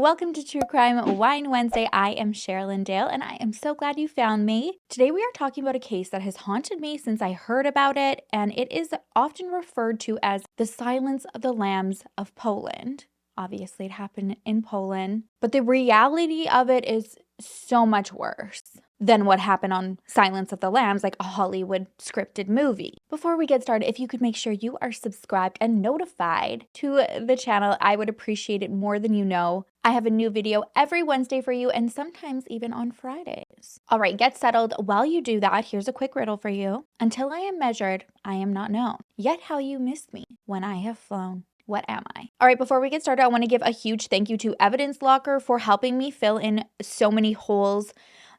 Welcome to True Crime Wine Wednesday. I am Sherilyn Dale, and I am so glad you found me. Today we are talking about a case that has haunted me since I heard about it, and it is often referred to as the Silence of the Lambs of Poland. Obviously, it happened in Poland, but the reality of it is so much worse than what happened on Silence of the Lambs, like a Hollywood scripted movie. Before we get started, if you could make sure you are subscribed and notified to the channel, I would appreciate it more than you know. I have a new video every Wednesday for you and sometimes even on Fridays. All right, get settled. While you do that, here's a quick riddle for you. Until I am measured, I am not known. Yet how you missed me when I have flown. What am I? All right, before we get started, I want to give a huge thank you to Evidence Locker for helping me fill in so many holes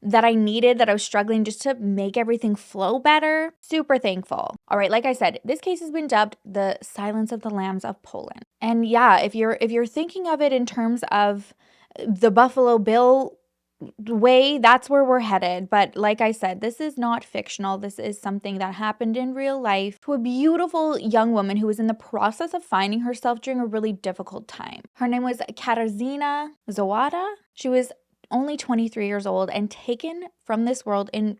that I needed, that I was struggling just to make everything flow better. Super thankful. All right, like I said, this case has been dubbed the Silence of the Lambs of Poland. And yeah, if you're thinking of it in terms of the Buffalo Bill way, that's where we're headed. But like I said, this is not fictional. This is something that happened in real life to a beautiful young woman who was in the process of finding herself during a really difficult time. Her name was Katarzyna Zawada. She was only 23 years old and taken from this world in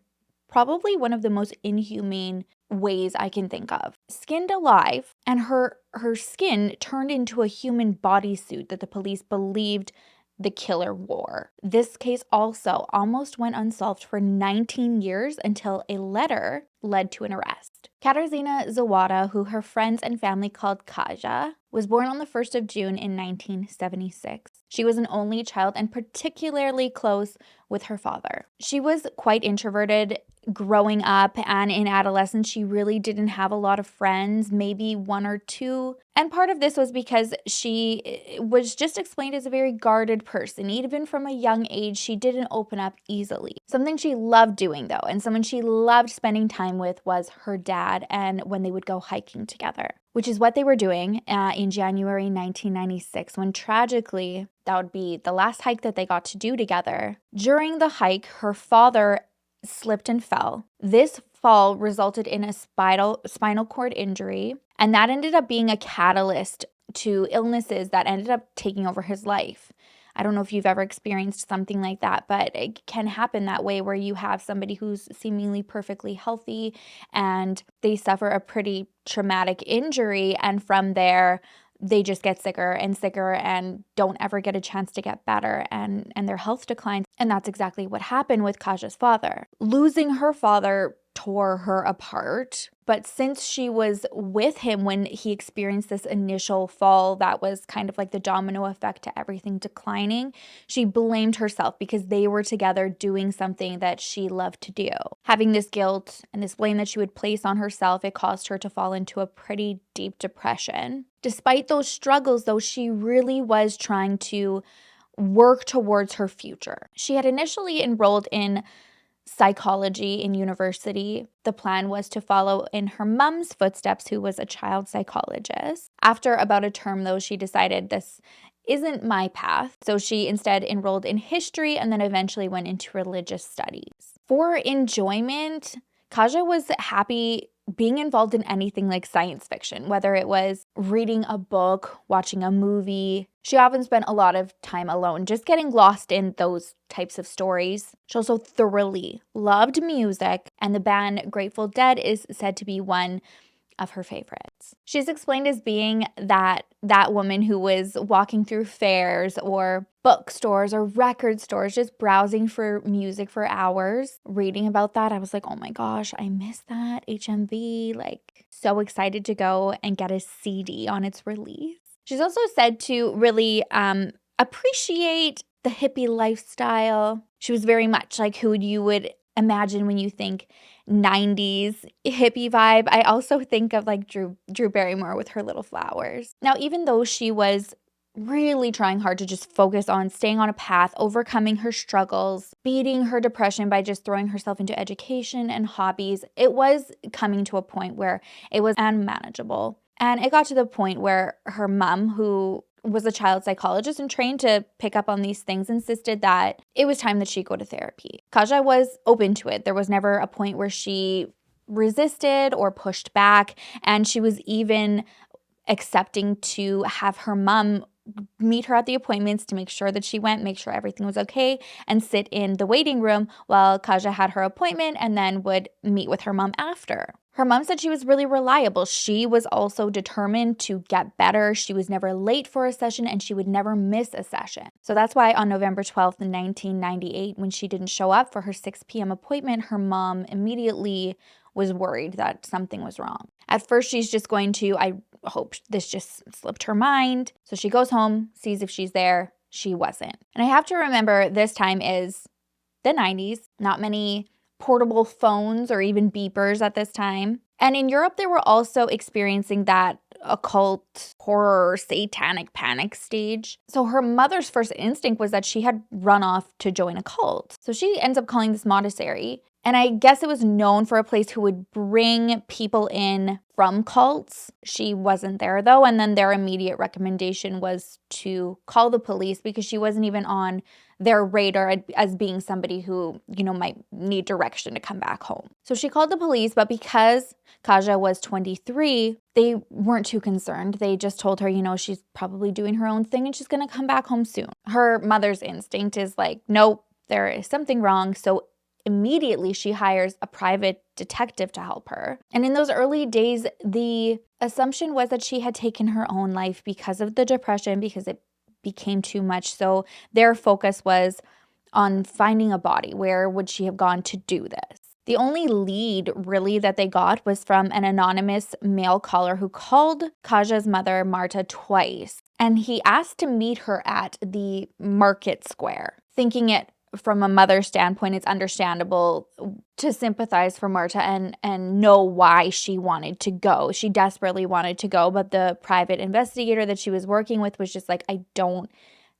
probably one of the most inhumane ways I can think of. Skinned alive, and her skin turned into a human bodysuit that the police believed the killer wore. This case also almost went unsolved for 19 years until a letter led to an arrest. Katarzyna Zawada, who her friends and family called Kaja, was born on the 1st of June in 1976. She was an only child and particularly close with her father. She was quite introverted growing up, and in adolescence she really didn't have a lot of friends, maybe one or two. And part of this was because she was just explained as a very guarded person. Even from a young age, she didn't open up easily. Something she loved doing, though, and someone she loved spending time with was her dad, and when they would go hiking together, which is what they were doing in January 1996, when tragically that would be the last hike that they got to do together. During the hike, her father slipped and fell. This fall resulted in a spinal cord injury, and that ended up being a catalyst to illnesses that ended up taking over his life. I don't know if you've ever experienced something like that, but it can happen that way, where you have somebody who's seemingly perfectly healthy and they suffer a pretty traumatic injury, and from there they just get sicker and sicker and don't ever get a chance to get better, and their health declines. And that's exactly what happened with Kaja's father. Losing her father tore her apart, but since she was with him when he experienced this initial fall that was kind of like the domino effect to everything declining, she blamed herself because they were together doing something that she loved to do. Having this guilt and this blame that she would place on herself, it caused her to fall into a pretty deep depression. Despite those struggles, though, she really was trying to work towards her future. She had initially enrolled in psychology in university. The plan was to follow in her mom's footsteps, who was a child psychologist. After about a term, though, she decided this isn't my path. So she instead enrolled in history and then eventually went into religious studies. For enjoyment, Kaja was happy being involved in anything like science fiction, whether it was reading a book, watching a movie. She often spent a lot of time alone, just getting lost in those types of stories. She also thoroughly loved music, and the band Grateful Dead is said to be one of her favorites. She's explained as being that woman who was walking through fairs or bookstores or record stores, just browsing for music for hours. Reading about that, I was like, oh my gosh, I miss that. HMV, like so excited to go and get a CD on its release. She's also said to really appreciate the hippie lifestyle. She was very much like who you would imagine when you think 90s hippie vibe. I also think of like Drew Barrymore with her little flowers. Now, even though she was really trying hard to just focus on staying on a path, overcoming her struggles, beating her depression by just throwing herself into education and hobbies, it was coming to a point where it was unmanageable. And it got to the point where her mom, who was a child psychologist and trained to pick up on these things, insisted that it was time that she go to therapy. Kaja was open to it. There was never a point where she resisted or pushed back, and she was even accepting to have her mom meet her at the appointments to make sure that she went, make sure everything was okay, and sit in the waiting room while Kaja had her appointment and then would meet with her mom after. Her mom said she was really reliable. She was also determined to get better. She was never late for a session and she would never miss a session. So that's why on November 12th, 1998, when she didn't show up for her 6 p.m. appointment, her mom immediately was worried that something was wrong. At first, she's just going to, I hope this just slipped her mind. So she goes home, sees if she's there. She wasn't. And I have to remember this time is the 90s, not many portable phones or even beepers at this time. And in Europe, they were also experiencing that occult, horror, satanic panic stage. So her mother's first instinct was that she had run off to join a cult. So she ends up calling this monastery. And I guess it was known for a place who would bring people in from cults. She wasn't there though. And then their immediate recommendation was to call the police because she wasn't even on their radar as being somebody who, might need direction to come back home. So she called the police, but because Kaja was 23, they weren't too concerned. They just told her, she's probably doing her own thing and she's going to come back home soon. Her mother's instinct is like, nope, there is something wrong. So immediately she hires a private detective to help her. And in those early days, the assumption was that she had taken her own life because of the depression, because it became too much. So their focus was on finding a body. Where would she have gone to do this? The only lead really that they got was from an anonymous male caller who called Kaja's mother, Marta, twice. And he asked to meet her at the market square, thinking it from a mother's standpoint, it's understandable to sympathize for Marta and know why she wanted to go. She desperately wanted to go, but the private investigator that she was working with was just like, I don't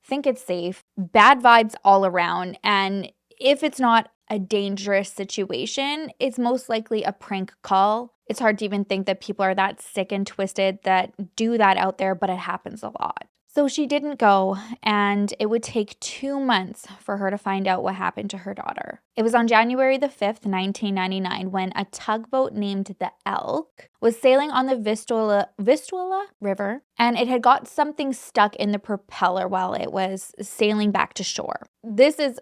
think it's safe. Bad vibes all around. And if it's not a dangerous situation, it's most likely a prank call. It's hard to even think that people are that sick and twisted that do that out there, but it happens a lot. So she didn't go, and it would take 2 months for her to find out what happened to her daughter. It was on January the 5th, 1999, when a tugboat named the Elk was sailing on the Vistula River, and it had got something stuck in the propeller while it was sailing back to shore. This is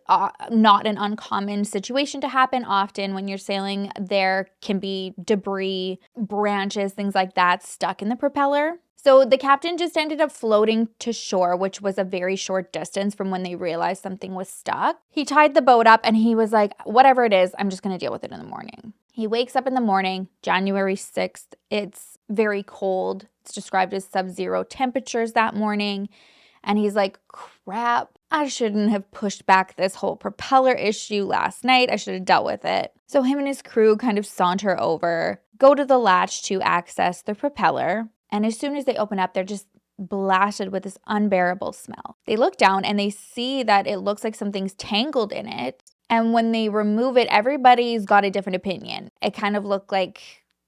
not an uncommon situation to happen. Often when you're sailing, there can be debris, branches, things like that stuck in the propeller. So the captain just ended up floating to shore, which was a very short distance from when they realized something was stuck. He tied the boat up and he was like, whatever it is, I'm just going to deal with it in the morning. He wakes up in the morning, January 6th. It's very cold. It's described as sub-zero temperatures that morning. And he's like, crap, I shouldn't have pushed back this whole propeller issue last night. I should have dealt with it. So him and his crew kind of saunter over, go to the latch to access the propeller. And as soon as they open up, they're just blasted with this unbearable smell. They look down and they see that it looks like something's tangled in it. And when they remove it, everybody's got a different opinion. It kind of looked like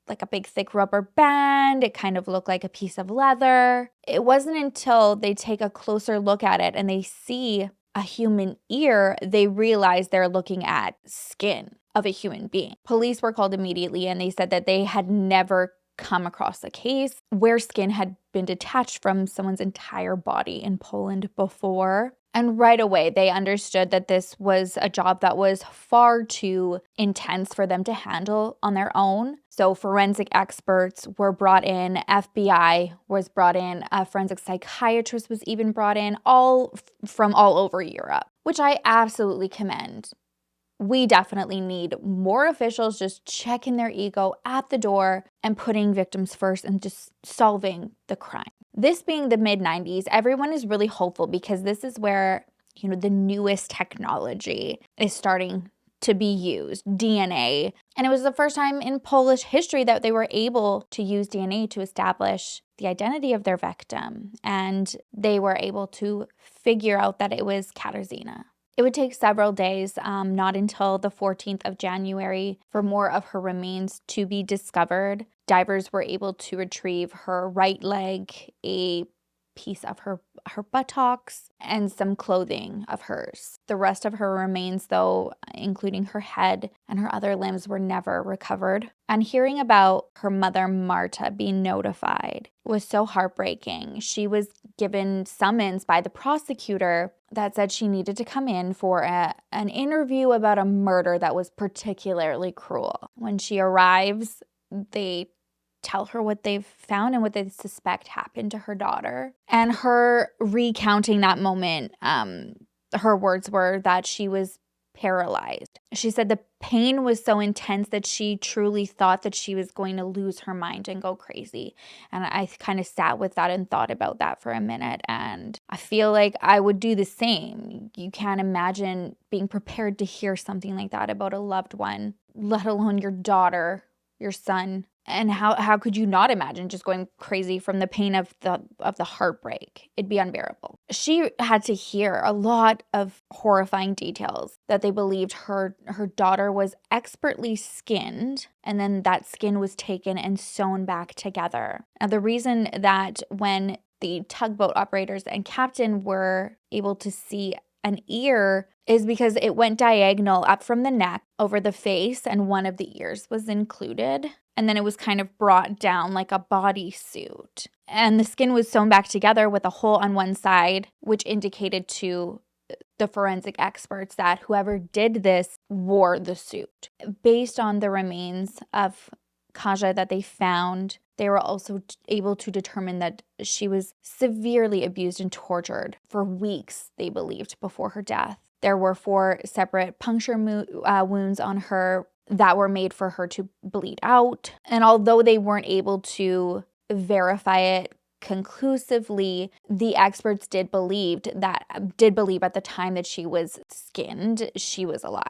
a big thick rubber band. It kind of looked like a piece of leather. It wasn't until they take a closer look at it and they see a human ear, they realize they're looking at skin of a human being. Police were called immediately and they said that they had never come across a case where skin had been detached from someone's entire body in Poland before. And right away, they understood that this was a job that was far too intense for them to handle on their own. So forensic experts were brought in, FBI was brought in, a forensic psychiatrist was even brought in, all from all over Europe, which I absolutely commend. We definitely need more officials just checking their ego at the door and putting victims first and just solving the crime. This being the mid-90s, everyone is really hopeful because this is where, the newest technology is starting to be used, DNA. And it was the first time in Polish history that they were able to use DNA to establish the identity of their victim. And they were able to figure out that it was Katarzyna. It would take several days, not until the 14th of January, for more of her remains to be discovered. Divers were able to retrieve her right leg, a piece of her buttocks and some clothing of hers. The rest of her remains, though, including her head and her other limbs, were never recovered. And hearing about her mother, Marta, being notified was so heartbreaking. She was given summons by the prosecutor that said she needed to come in for an interview about a murder that was particularly cruel. When she arrives, they tell her what they've found and what they suspect happened to her daughter. And her recounting that moment, her words were that she was paralyzed. She said the pain was so intense that she truly thought that she was going to lose her mind and go crazy. And I kind of sat with that and thought about that for a minute. And I feel like I would do the same. You can't imagine being prepared to hear something like that about a loved one, let alone your daughter, your son. And how could you not imagine just going crazy from the pain of the heartbreak? It'd be unbearable. She had to hear a lot of horrifying details that they believed her daughter was expertly skinned, and then that skin was taken and sewn back together. Now, the reason that when the tugboat operators and captain were able to see an ear is because it went diagonal up from the neck over the face, and one of the ears was included. And then it was kind of brought down like a bodysuit. And the skin was sewn back together with a hole on one side, which indicated to the forensic experts that whoever did this wore the suit. Based on the remains of Kaja that they found, they were also able to determine that she was severely abused and tortured for weeks, they believed, before her death. There were 4 separate puncture wounds on her that were made for her to bleed out. And although they weren't able to verify it conclusively, the experts did believe at the time that she was skinned, she was alive.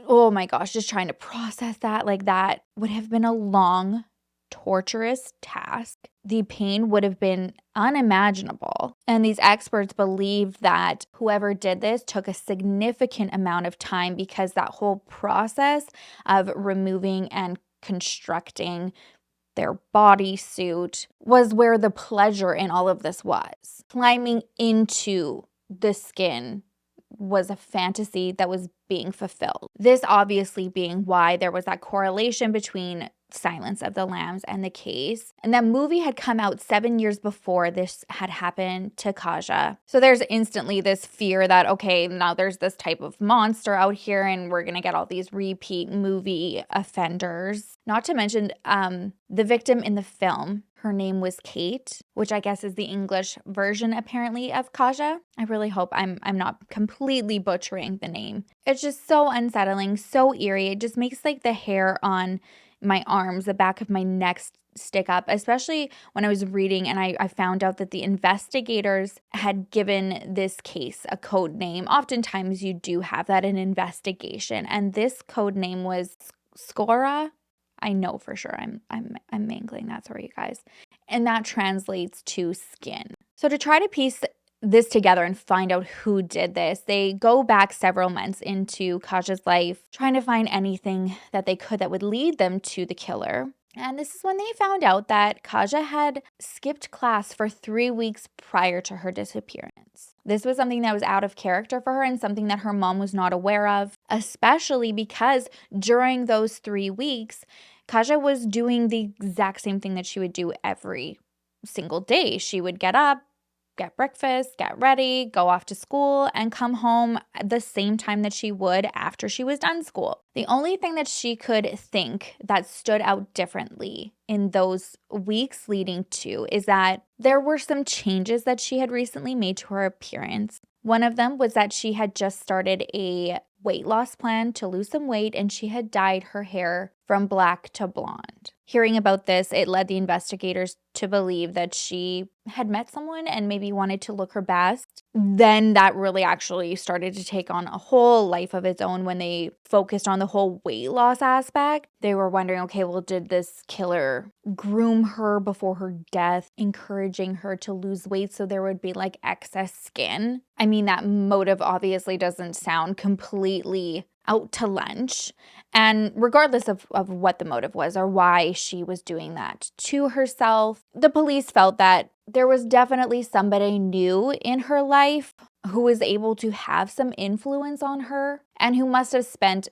Oh my gosh, just trying to process that. Like, that would have been a long, torturous task. The pain would have been unimaginable. And these experts believe that whoever did this took a significant amount of time, because that whole process of removing and constructing their bodysuit was where the pleasure in all of this was. Climbing into the skin was a fantasy that was being fulfilled. This obviously being why there was that correlation between Silence of the Lambs and the case. And that movie had come out 7 years before this had happened to Kaja. So there's instantly this fear that, okay, now there's this type of monster out here and we're going to get all these repeat movie offenders. Not to mention the victim in the film, her name was Kate, which I guess is the English version apparently of Kaja. I really hope I'm not completely butchering the name. It's just so unsettling, so eerie. It just makes like the hair on my arms, the back of my neck stick up, especially when I was reading and I found out that the investigators had given this case a code name. Oftentimes you do have that in investigation, and this code name was Scora. I know for sure. I'm mangling that, sorry you guys. And that translates to skin. So to try to piece this together and find out who did this, they go back several months into Kaja's life, trying to find anything that they could that would lead them to the killer. And this is when they found out that Kaja had skipped class for 3 weeks prior to her disappearance. This was something that was out of character for her and something that her mom was not aware of, especially because during those 3 weeks, Kaja was doing the exact same thing that she would do every single day. She would get up, get breakfast, get ready, go off to school, and come home at the same time that she would after she was done school. The only thing that she could think that stood out differently in those weeks leading to is that there were some changes that she had recently made to her appearance. One of them was that she had just started a weight loss plan to lose some weight, and she had dyed her hair from black to blonde. Hearing about this, it led the investigators to believe that she had met someone and maybe wanted to look her best. Then that really actually started to take on a whole life of its own when they focused on the whole weight loss aspect. They were wondering, okay, well, did this killer groom her before her death, encouraging her to lose weight so there would be like excess skin? I mean, that motive obviously doesn't sound completely out to lunch. And regardless of what the motive was or why she was doing that to herself, the police felt that there was definitely somebody new in her life who was able to have some influence on her and who must have spent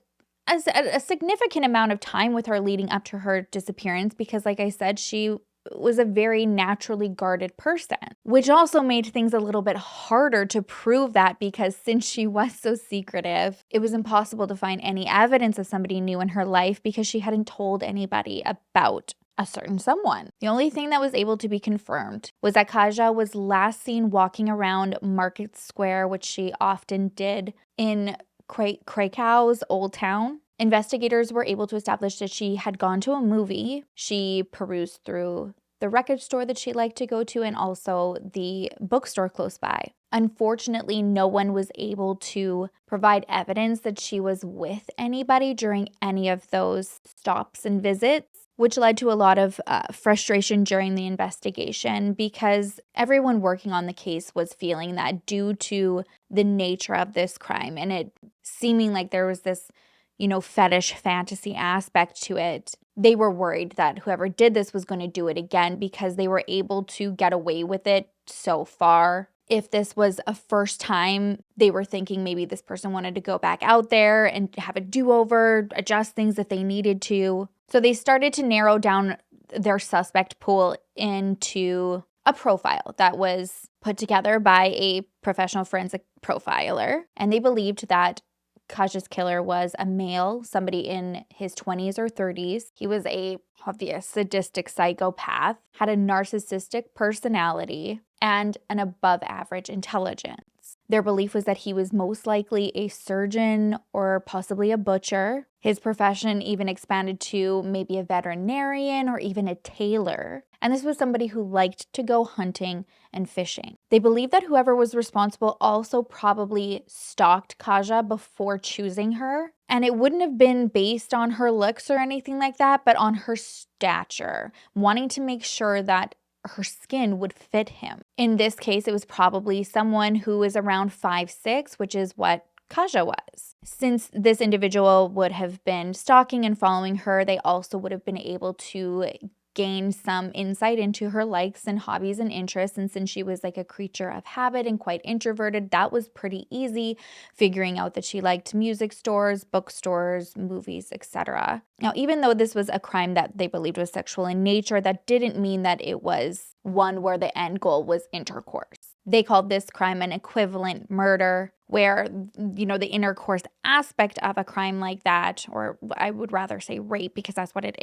a significant amount of time with her leading up to her disappearance because, like I said, she was a very naturally guarded person, which also made things a little bit harder to prove that because since she was so secretive, it was impossible to find any evidence of somebody new in her life because she hadn't told anybody about a certain someone. The only thing that was able to be confirmed was that Kaja was last seen walking around Market Square, which she often did in Krakow's Old Town. Investigators were able to establish that she had gone to a movie. She perused through the record store that she liked to go to and also the bookstore close by. Unfortunately, no one was able to provide evidence that she was with anybody during any of those stops and visits, which led to a lot of frustration during the investigation because everyone working on the case was feeling that due to the nature of this crime and it seeming like there was this, fetish fantasy aspect to it, they were worried that whoever did this was going to do it again because they were able to get away with it so far. If this was a first time, they were thinking maybe this person wanted to go back out there and have a do-over, adjust things if they needed to. So they started to narrow down their suspect pool into a profile that was put together by a professional forensic profiler. And they believed that Kaja's killer was a male, somebody in his 20s or 30s. He was a obvious sadistic psychopath, had a narcissistic personality, and an above average intelligence. Their belief was that he was most likely a surgeon or possibly a butcher. His profession even expanded to maybe a veterinarian or even a tailor. And this was somebody who liked to go hunting and fishing. They believed that whoever was responsible also probably stalked Kaja before choosing her. And it wouldn't have been based on her looks or anything like that, but on her stature, wanting to make sure that her skin would fit him. In this case, it was probably someone who is around 5'6", which is what Kaja was. Since this individual would have been stalking and following her, they also would have been able to gain some insight into her likes and hobbies and interests. And since she was like a creature of habit and quite introverted, that was pretty easy, figuring out that she liked music stores, bookstores, movies, etc. Now, even though this was a crime that they believed was sexual in nature, that didn't mean that it was one where the end goal was intercourse. They called this crime an equivalent murder, where, the intercourse aspect of a crime like that, or I would rather say rape because that's what it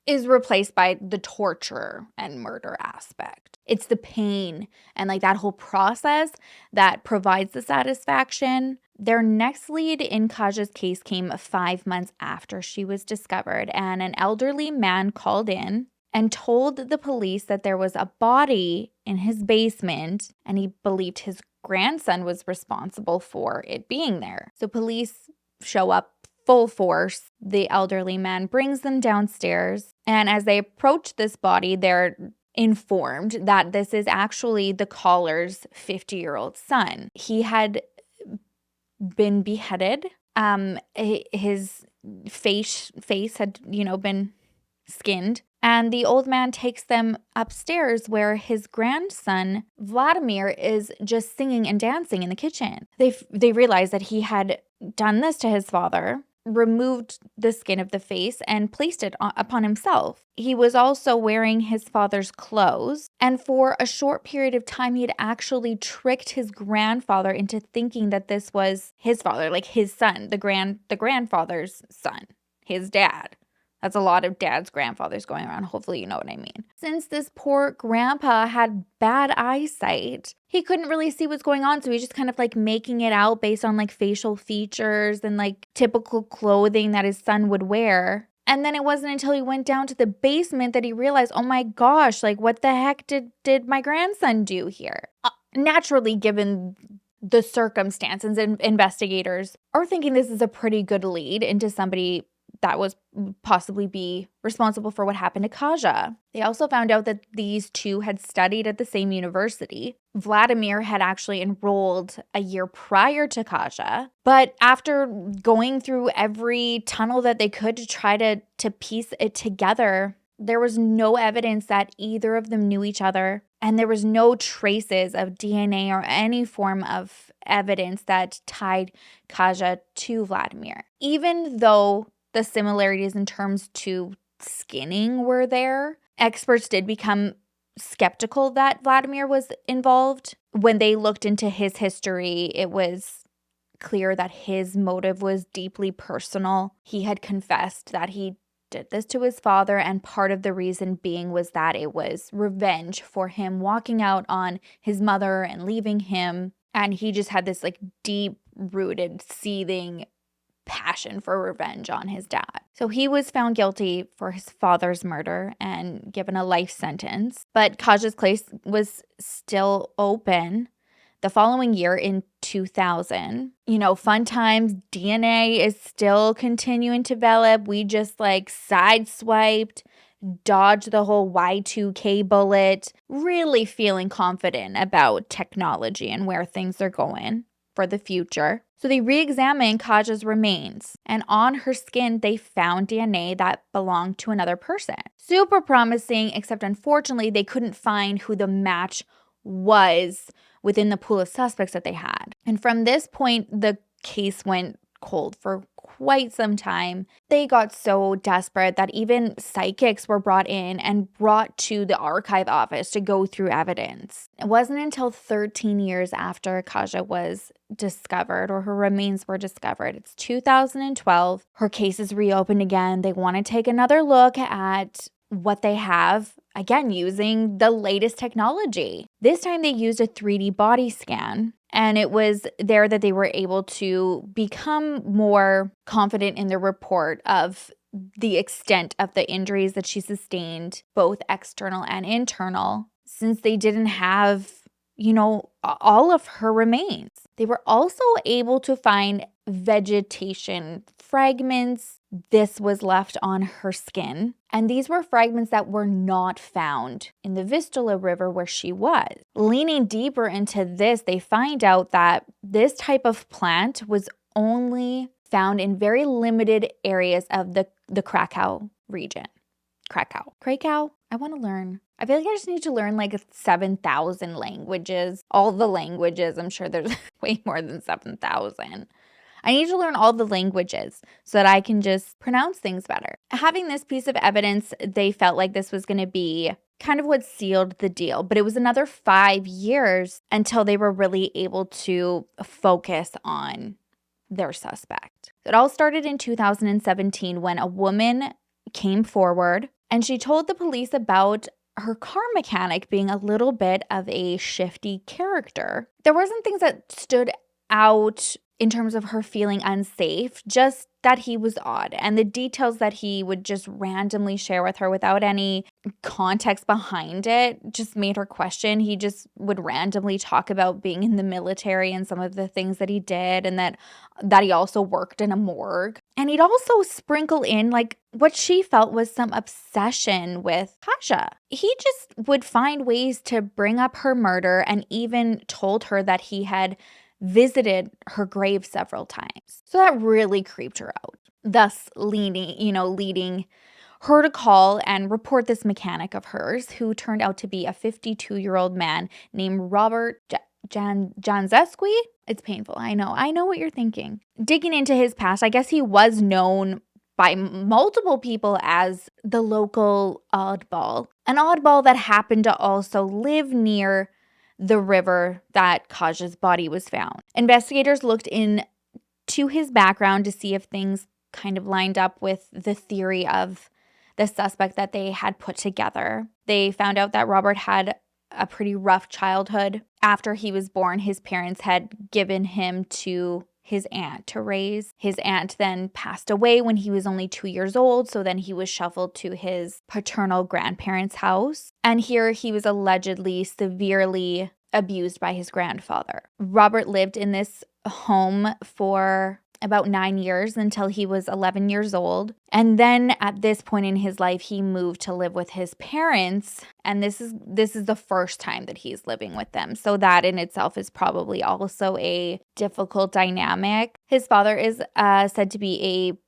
is replaced by the torture and murder aspect. It's the pain and like that whole process that provides the satisfaction. Their next lead in Kaja's case came 5 months after she was discovered, and an elderly man called in and told the police that there was a body in his basement, and he believed his grandson was responsible for it being there. So police show up full force. The elderly man brings them downstairs, and as they approach this body, they're informed that this is actually the caller's 50-year-old son. He had been beheaded. His face had, been skinned. And the old man takes them upstairs where his grandson, Vladimir, is just singing and dancing in the kitchen. They realize that he had done this to his father, removed the skin of the face, and placed it upon himself. He was also wearing his father's clothes. And for a short period of time, he had actually tricked his grandfather into thinking that this was his father, like his son, the grandfather's son, his dad. That's a lot of dads, grandfathers going around. Hopefully you know what I mean. Since this poor grandpa had bad eyesight, he couldn't really see what's going on. So he's just kind of like making it out based on like facial features and like typical clothing that his son would wear. And then it wasn't until he went down to the basement that he realized, oh my gosh, like what the heck did my grandson do here? Naturally, given the circumstances, and investigators are thinking this is a pretty good lead into somebody that was possibly be responsible for what happened to Kaja. They also found out that these two had studied at the same university. Vladimir had actually enrolled a year prior to Kaja, but after going through every tunnel that they could to try to piece it together, there was no evidence that either of them knew each other, and there was no traces of DNA or any form of evidence that tied Kaja to Vladimir. Even though the similarities in terms to skinning were there, experts did become skeptical that Vladimir was involved. When they looked into his history, it was clear that his motive was deeply personal. He had confessed that he did this to his father, and part of the reason being was that it was revenge for him walking out on his mother and leaving him. And he just had this like deep-rooted, seething passion for revenge on his dad. So he was found guilty for his father's murder and given a life sentence. But Kaja's case was still open the following year in 2000. Fun times, DNA is still continuing to develop. We just like sideswiped, dodged the whole Y2K bullet, really feeling confident about technology and where things are going for the future. So they re-examined Kaja's remains, and on her skin, they found DNA that belonged to another person. Super promising, except unfortunately, they couldn't find who the match was within the pool of suspects that they had. And from this point, the case went cold for quite some time. They got so desperate that even psychics were brought in and brought to the archive office to go through evidence. It wasn't until 13 years after Kaja was discovered, or her remains were discovered. It's 2012. Her case is reopened again. They want to take another look at what they have, again, using the latest technology. This time they used a 3D body scan, and it was there that they were able to become more confident in their report of the extent of the injuries that she sustained, both external and internal, since they didn't have, all of her remains. They were also able to find vegetation fragments. This was left on her skin. And these were fragments that were not found in the Vistula River where she was. Leaning deeper into this, they find out that this type of plant was only found in very limited areas of the Krakow region. Krakow? I want to learn. I feel like I just need to learn like 7,000 languages. All the languages. I'm sure there's way more than 7,000. I need to learn all the languages so that I can just pronounce things better. Having this piece of evidence, they felt like this was going to be kind of what sealed the deal. But it was another 5 years until they were really able to focus on their suspect. It all started in 2017 when a woman came forward and she told the police about her car mechanic being a little bit of a shifty character. There wasn't things that stood out in terms of her feeling unsafe, just that he was odd, and the details that he would just randomly share with her without any context behind it just made her question. He just would randomly talk about being in the military and some of the things that he did, and that he also worked in a morgue. And he'd also sprinkle in like what she felt was some obsession with Kaja. He just would find ways to bring up her murder, and even told her that he had visited her grave several times. So that really creeped her out, thus leading her to call and report this mechanic of hers, who turned out to be a 52-year-old man named Robert Janzesky. It's painful. I know what you're thinking. Digging into his past, I guess he was known by multiple people as the local oddball, an oddball that happened to also live near the river that Kaja's body was found. Investigators looked into his background to see if things kind of lined up with the theory of the suspect that they had put together. They found out that Robert had a pretty rough childhood. After he was born, his parents had given him to his aunt to raise. His aunt then passed away when he was only 2 years old, so then he was shuffled to his paternal grandparents' house. And here he was allegedly severely abused by his grandfather. Robert lived in this home for about 9 years until he was 11 years old. And then at this point in his life, he moved to live with his parents. And this is the first time that he's living with them. So that in itself is probably also a difficult dynamic. His father is said to be a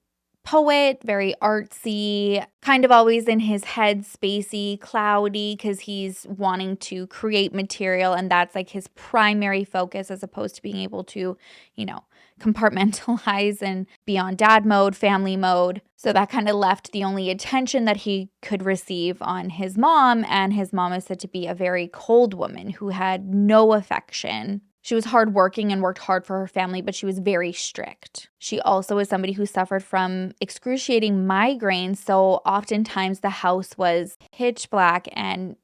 poet, very artsy, kind of always in his head, spacey, cloudy, because he's wanting to create material, and that's like his primary focus as opposed to being able to, compartmentalize and be on dad mode, family mode. So that kind of left the only attention that he could receive on his mom, and his mom is said to be a very cold woman who had no affection. She was hardworking and worked hard for her family, but she was very strict. She also is somebody who suffered from excruciating migraines, so oftentimes the house was pitch black and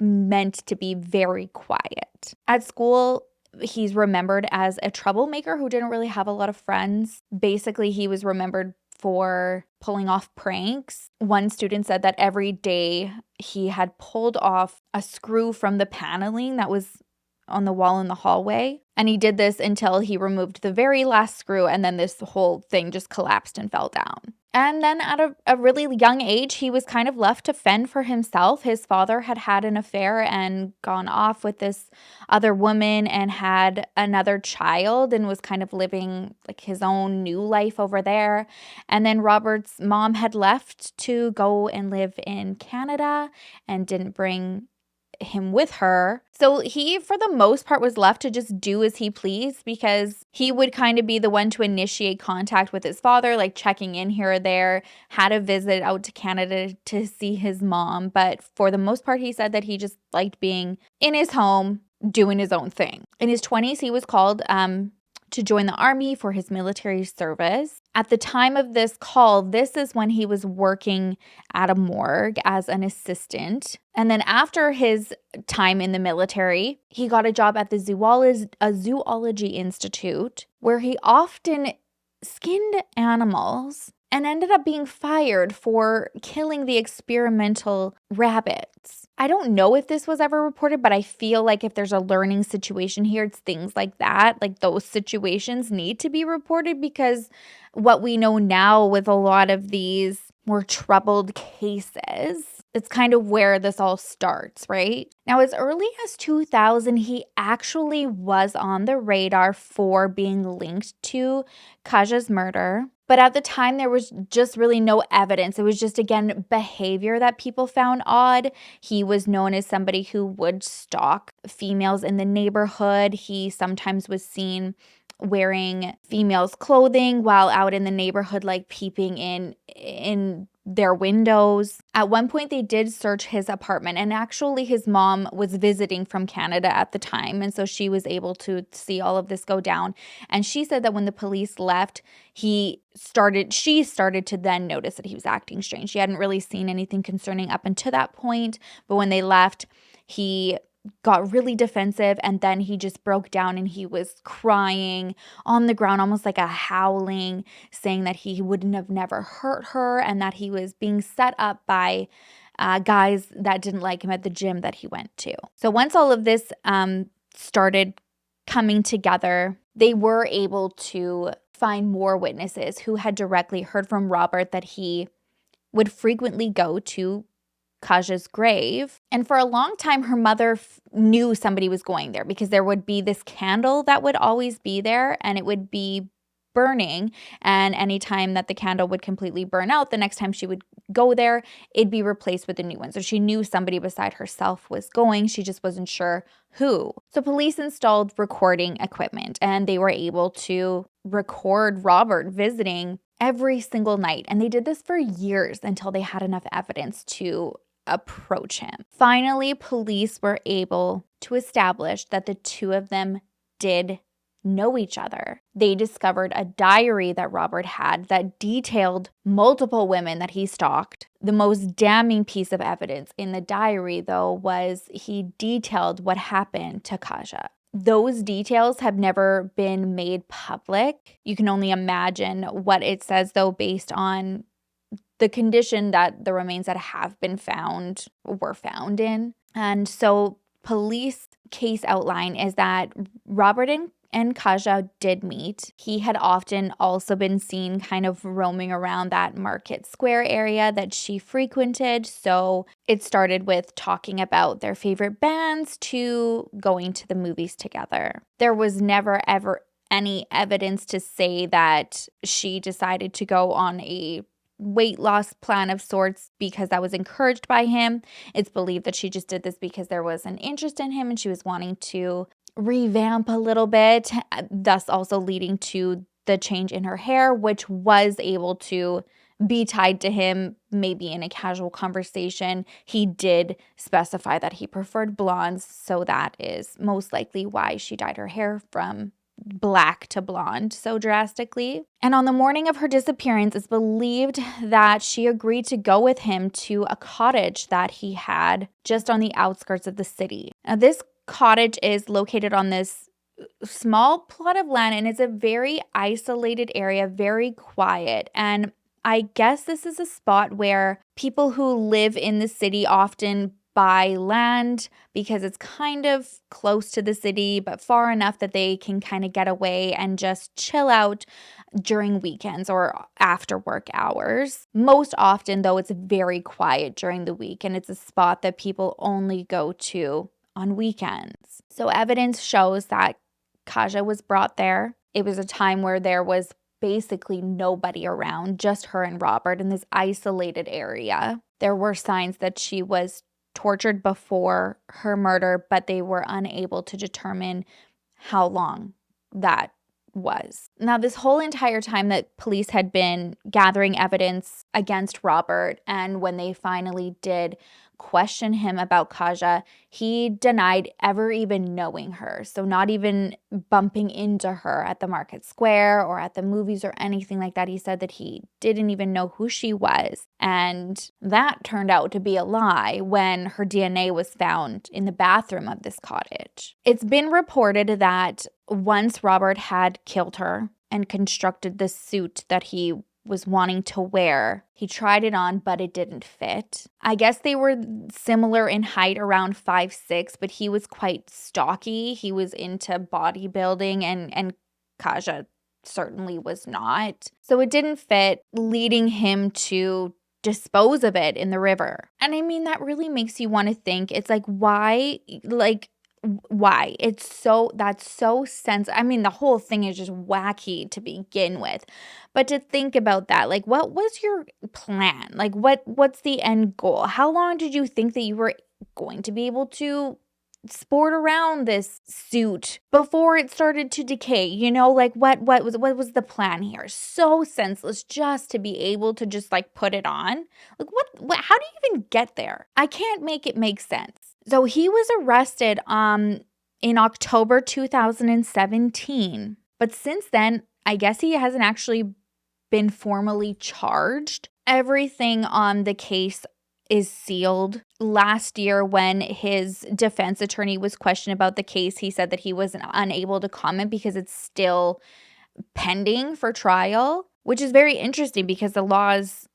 meant to be very quiet. At school, he's remembered as a troublemaker who didn't really have a lot of friends. Basically, he was remembered for pulling off pranks. One student said that every day he had pulled off a screw from the paneling that was on the wall in the hallway. And he did this until he removed the very last screw, and then this whole thing just collapsed and fell down. And then at a really young age, he was kind of left to fend for himself. His father had had an affair and gone off with this other woman and had another child and was kind of living like his own new life over there. And then Robert's mom had left to go and live in Canada and didn't bring him with her. So he, for the most part, was left to just do as he pleased, because he would kind of be the one to initiate contact with his father, like checking in here or there, had a visit out to Canada to see his mom. But for the most part, he said that he just liked being in his home, doing his own thing. In his 20s, he was called to join the army for his military service. At the time of this call, this is when he was working at a morgue as an assistant. And then after his time in the military, he got a job at the zoology institute, where he often skinned animals and ended up being fired for killing the experimental rabbits. I don't know if this was ever reported, but I feel like if there's a learning situation here, it's things like that. Like those situations need to be reported, because what we know now with a lot of these more troubled cases, it's kind of where this all starts, right? Now, as early as 2000, he actually was on the radar for being linked to Kaja's murder. But at the time, there was just really no evidence. It was just, again, behavior that people found odd. He was known as somebody who would stalk females in the neighborhood. He sometimes was seen wearing females' clothing while out in the neighborhood, like peeping in their windows. At one point, they did search his apartment, and actually his mom was visiting from Canada at the time, and so she was able to see all of this go down. And she said that when the police left, she started to then notice that he was acting strange. She hadn't really seen anything concerning up until that point, but when they left, he got really defensive, and then he just broke down and he was crying on the ground, almost like a howling, saying that he wouldn't have never hurt her and that he was being set up by guys that didn't like him at the gym that he went to. So once all of this started coming together, they were able to find more witnesses who had directly heard from Robert that he would frequently go to Kaja's grave. And for a long time, her mother knew somebody was going there, because there would be this candle that would always be there, and it would be burning. And anytime that the candle would completely burn out, the next time she would go there, it'd be replaced with a new one. So she knew somebody beside herself was going. She just wasn't sure who. So police installed recording equipment, and they were able to record Robert visiting every single night. And they did this for years until they had enough evidence to approach him. Finally, police were able to establish that the two of them did know each other. They discovered a diary that Robert had that detailed multiple women that he stalked. The most damning piece of evidence in the diary, though, was he detailed what happened to Kaja. Those details have never been made public. You can only imagine what it says, though, based on the condition that the remains that have been found were found in. And so police case outline is that Robert and Kaja did meet. He had often also been seen kind of roaming around that Market Square area that she frequented. So it started with talking about their favorite bands to going to the movies together. There was never ever any evidence to say that she decided to go on a weight loss plan of sorts because that was encouraged by him. It's believed that she just did this because there was an interest in him and she was wanting to revamp a little bit, thus also leading to the change in her hair, which was able to be tied to him maybe in a casual conversation. He did specify that he preferred blondes, so that is most likely why she dyed her hair from black to blonde so drastically. And on the morning of her disappearance, it's believed that she agreed to go with him to a cottage that he had just on the outskirts of the city. Now, this cottage is located on this small plot of land, and it's a very isolated area, very quiet. And I guess this is a spot where people who live in the city often buy land because it's kind of close to the city, but far enough that they can kind of get away and just chill out during weekends or after work hours. Most often, though, it's very quiet during the week, and it's a spot that people only go to on weekends. So evidence shows that Kaja was brought there. It was a time where there was basically nobody around, just her and Robert in this isolated area. There were signs that she was tortured before her murder, but they were unable to determine how long that was. Now, this whole entire time that police had been gathering evidence against Robert, and when they finally did question him about Kaja, he denied ever even knowing her. So not even bumping into her at the Market Square or at the movies or anything like that. He said that he didn't even know who she was. And that turned out to be a lie when her DNA was found in the bathroom of this cottage. It's been reported that once Robert had killed her and constructed the suit that he was wanting to wear, he tried it on, but it didn't fit. I guess they were similar in height, around 5'6", but he was quite stocky. He was into bodybuilding, and Kaja certainly was not. So it didn't fit, leading him to dispose of it in the river. And I mean, that really makes you want to think, it's like, why? Why? That's so sensitive. I mean, the whole thing is just wacky to begin with. But to think about that, like, what was your plan? Like, what's the end goal? How long did you think that you were going to be able to sport around this suit before it started to decay? You know, like, what was the plan here? So senseless just to be able to just like put it on. Like, what how do you even get there? I can't make it make sense. So he was arrested in October 2017. But since then, I guess he hasn't actually been formally charged. Everything on the case is sealed. Last year, when his defense attorney was questioned about the case, he said that he was unable to comment because it's still pending for trial, which is very interesting because the laws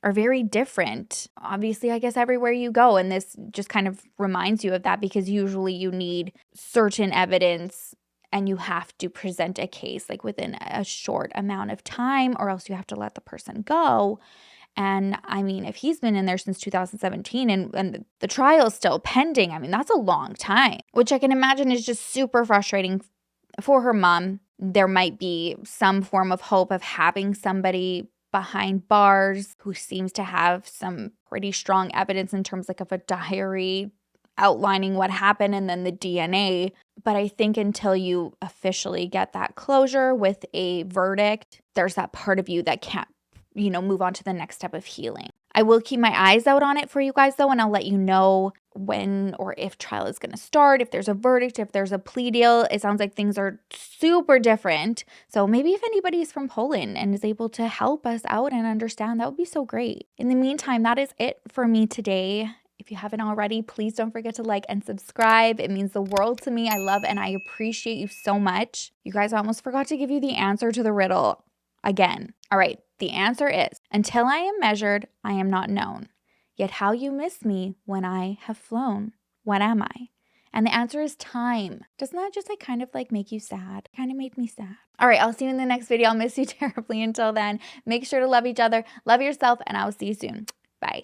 are very different. Obviously, I guess everywhere you go, and this just kind of reminds you of that because usually you need certain evidence and you have to present a case like within a short amount of time, or else you have to let the person go. And I mean, if he's been in there since 2017 and the trial is still pending, I mean, that's a long time, which I can imagine is just super frustrating for her mom. There might be some form of hope of having somebody behind bars who seems to have some pretty strong evidence in terms like of a diary outlining what happened and then the DNA. But I think until you officially get that closure with a verdict, there's that part of you that can't, move on to the next step of healing. I will keep my eyes out on it for you guys though, and I'll let you know when or if trial is going to start, if there's a verdict, if there's a plea deal. It sounds like things are super different. So maybe if anybody's from Poland and is able to help us out and understand, that would be so great. In the meantime, that is it for me today. If you haven't already, please don't forget to like and subscribe. It means the world to me. I love and I appreciate you so much. You guys, I almost forgot to give you the answer to the riddle again. All right, the answer is, until I am measured, I am not known. Yet how you miss me when I have flown. What am I? And the answer is time. Doesn't that just kind of make you sad? Kind of made me sad. All right, I'll see you in the next video. I'll miss you terribly. Until then, make sure to love each other, love yourself, and I will see you soon. Bye.